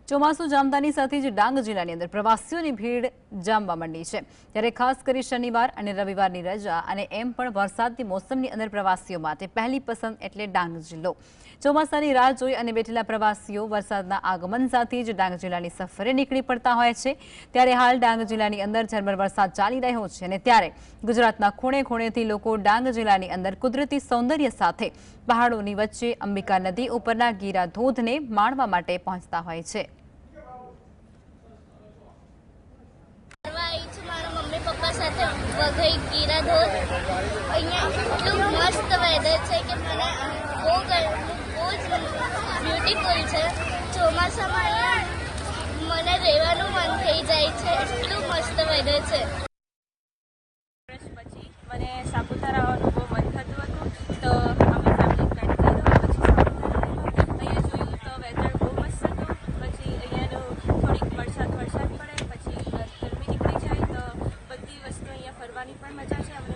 ચોમાસું જામતાની સાથે જ ડાંગ જિલ્લાની અંદર પ્રવાસીઓની ભીડ જામવા માંડી છે। ત્યારે ખાસ કરી શનિવાર અને રવિવારની રજા અને એમ પણ વરસાદની મોસમની અંદર પ્રવાસીઓ માટે પહેલી પસંદ એટલે ડાંગ જિલ્લો। ચોમાસાની રાહ જોઈ અને બેઠેલા પ્રવાસીઓ વરસાદના આગમન સાથે જ ડાંગ જિલ્લાની સફરે નીકળી પડતા હોય છે। ત્યારે હાલ ડાંગ જિલ્લાની અંદર ઝરમર વરસાદ ચાલી રહ્યો છે અને ત્યારે ગુજરાતના ખૂણે ખૂણેથી લોકો ડાંગ જિલ્લાની અંદર કુદરતી સૌંદર્ય સાથે પહાડોની વચ્ચે અંબિકા નદી ઉપરના ગીરા ધોધને માણવા માટે પહોંચતા હોય છે। मम्मी पप्पा साथ वघई गीरा धोध अँ मस्त वेदर है कि मैंने बहुत ब्यूटीफुल है। ચોમાસામાં મને રહેવાનું મન થઈ જાય છે, એટલું મસ્ત વેધર છે। પછી મને સાપુતારા આવવાનું બહુ મન થતું હતું, તો અમે ફેમિલી પ્લાન કર્યો, પછી સાપુતારા અહીંયા જોયું તો વેધર બહુ મસ્ત હતું। પછી અહીંયાનું થોડીક વરસાદ પડે, પછી ગરમી નીકળી જાય તો બધી વસ્તુ અહીંયા ફરવાની પણ મજા છે। અમને